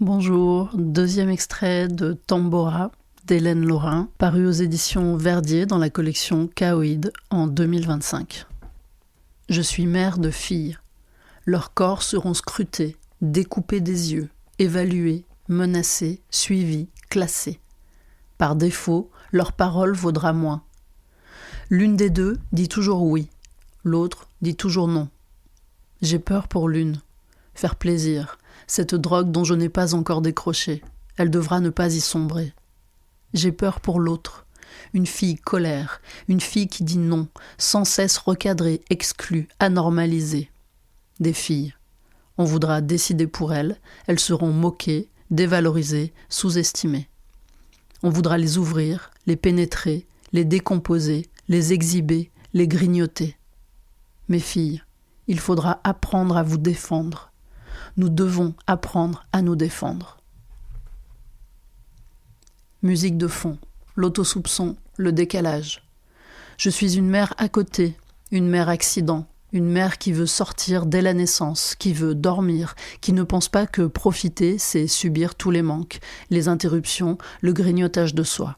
Bonjour, deuxième extrait de Tambora d'Hélène Laurin, paru aux éditions Verdier dans la collection Chaoïde en 2025. Je suis mère de filles. Leurs corps seront scrutés, découpés des yeux, évalués, menacés, suivis, classés. Par défaut, leur parole vaudra moins. L'une des deux dit toujours oui, l'autre dit toujours non. J'ai peur pour l'une. Faire plaisir, cette drogue dont je n'ai pas encore décroché, elle devra ne pas y sombrer. J'ai peur pour l'autre, une fille colère, une fille qui dit non, sans cesse recadrée, exclue, anormalisée. Des filles. On voudra décider pour elles, elles seront moquées, dévalorisées, sous-estimées. On voudra les ouvrir, les pénétrer, les décomposer, les exhiber, les grignoter. Mes filles, il faudra apprendre à vous défendre. Nous devons apprendre à nous défendre. Musique de fond, l'autosoupçon, le décalage. Je suis une mère à côté, une mère accident, une mère qui veut sortir dès la naissance, qui veut dormir, qui ne pense pas que profiter, c'est subir tous les manques, les interruptions, le grignotage de soi.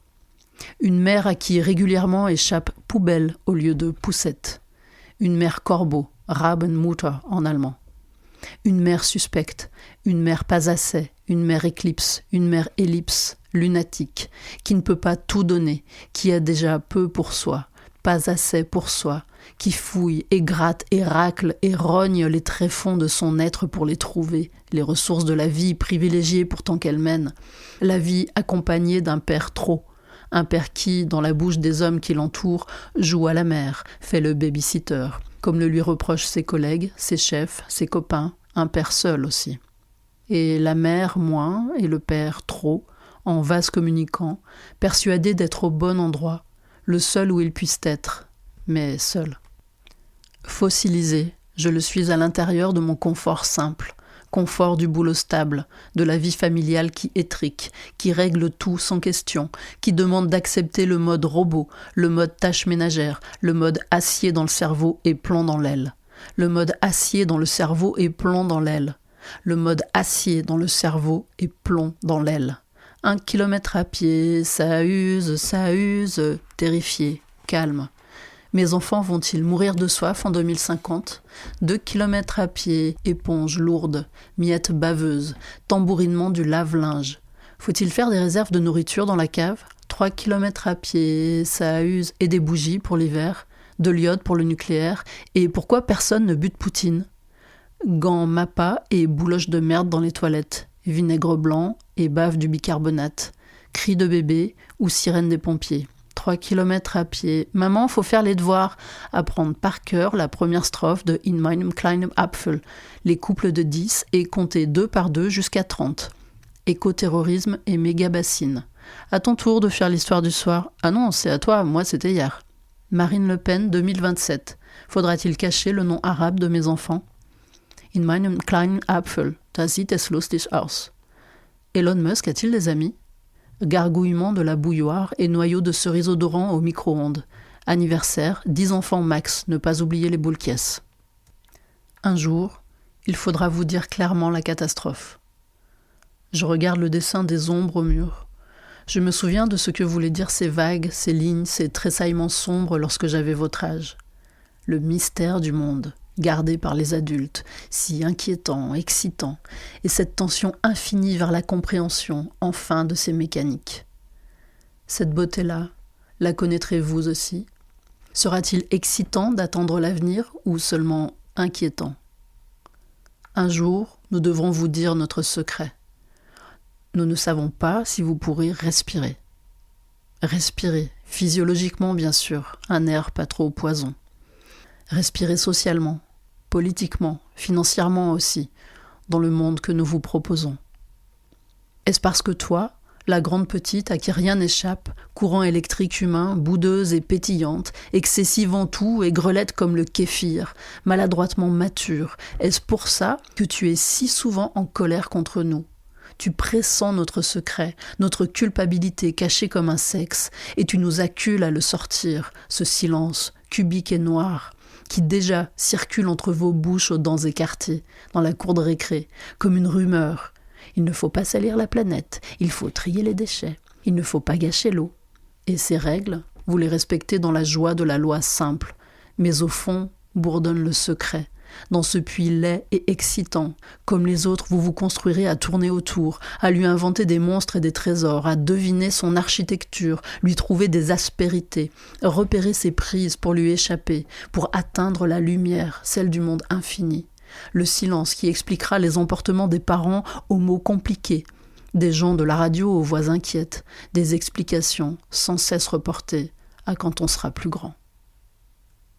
Une mère à qui régulièrement échappe poubelle au lieu de poussette. Une mère corbeau, Rabenmutter en allemand. Une mère suspecte, une mère pas assez, une mère éclipse, une mère ellipse, lunatique, qui ne peut pas tout donner, qui a déjà peu pour soi, pas assez pour soi, qui fouille et gratte et racle et rogne les tréfonds de son être pour les trouver, les ressources de la vie privilégiée pourtant qu'elle mène, la vie accompagnée d'un père trop, un père qui, dans la bouche des hommes qui l'entourent, joue à la mère, fait le baby-sitter, comme le lui reprochent ses collègues, ses chefs, ses copains, un père seul aussi. Et la mère moins, et le père trop, en vase communicant, persuadés d'être au bon endroit, le seul où ils puissent être, mais seul. Fossilisé, je le suis à l'intérieur de mon confort simple, confort du boulot stable, de la vie familiale qui étrique, qui règle tout sans question, qui demande d'accepter le mode robot, le mode tâche ménagère, le mode acier dans le cerveau et plomb dans l'aile. Le mode acier dans le cerveau et plomb dans l'aile. Le mode acier dans le cerveau et plomb dans l'aile. 1 kilomètre à pied, ça use, terrifié, calme. Mes enfants vont-ils mourir de soif en 2050 ? 2 kilomètres à pied, éponge lourde, miettes baveuses, tambourinement du lave-linge. Faut-il faire des réserves de nourriture dans la cave ? 3 kilomètres à pied, ça use, et des bougies pour l'hiver, de l'iode pour le nucléaire, et pourquoi personne ne bute Poutine ? Gants Mappa et bouloches de merde dans les toilettes, vinaigre blanc et bave du bicarbonate, cris de bébé ou sirène des pompiers. 3 kilomètres à pied. Maman, faut faire les devoirs. Apprendre par cœur la première strophe de In meinem kleinen Apfel, les couples de 10 et compter 2 par 2 jusqu'à 30. Écoterrorisme et méga-bassine. À ton tour de faire l'histoire du soir. Ah non, c'est à toi, moi c'était hier. Marine Le Pen 2027. Faudra-t-il cacher le nom arabe de mes enfants ? In meinem kleinen Apfel, da sieht es lustig aus. Elon Musk a-t-il des amis ? Gargouillement de la bouilloire et noyau de cerise odorant au micro-ondes. Anniversaire, 10 enfants max, ne pas oublier les boules caisses. Un jour, il faudra vous dire clairement la catastrophe. Je regarde le dessin des ombres au mur. Je me souviens de ce que voulaient dire ces vagues, ces lignes, ces tressaillements sombres lorsque j'avais votre âge. Le mystère du monde, gardé par les adultes, si inquiétant, excitant, et cette tension infinie vers la compréhension, enfin, de ces mécaniques. Cette beauté-là, la connaîtrez-vous aussi ? Sera-t-il excitant d'attendre l'avenir ou seulement inquiétant ? Un jour, nous devrons vous dire notre secret. Nous ne savons pas si vous pourrez respirer. Respirer, physiologiquement bien sûr, un air pas trop poison. Respirer socialement, politiquement, financièrement aussi, dans le monde que nous vous proposons. Est-ce parce que toi, la grande petite à qui rien n'échappe, courant électrique humain, boudeuse et pétillante, excessive en tout et grelette comme le kéfir, maladroitement mature, est-ce pour ça que tu es si souvent en colère contre nous ? Tu pressens notre secret, notre culpabilité cachée comme un sexe, et tu nous accules à le sortir, ce silence, cubique et noir, qui déjà circule entre vos bouches aux dents écartées, dans la cour de récré, comme une rumeur. Il ne faut pas salir la planète, il faut trier les déchets, il ne faut pas gâcher l'eau. Et ces règles, vous les respectez dans la joie de la loi simple, mais au fond, bourdonne le secret. Dans ce puits laid et excitant, comme les autres, vous vous construirez à tourner autour, à lui inventer des monstres et des trésors, à deviner son architecture, lui trouver des aspérités, repérer ses prises pour lui échapper, pour atteindre la lumière, celle du monde infini. Le silence qui expliquera les emportements des parents aux mots compliqués, des gens de la radio aux voix inquiètes, des explications sans cesse reportées à quand on sera plus grand.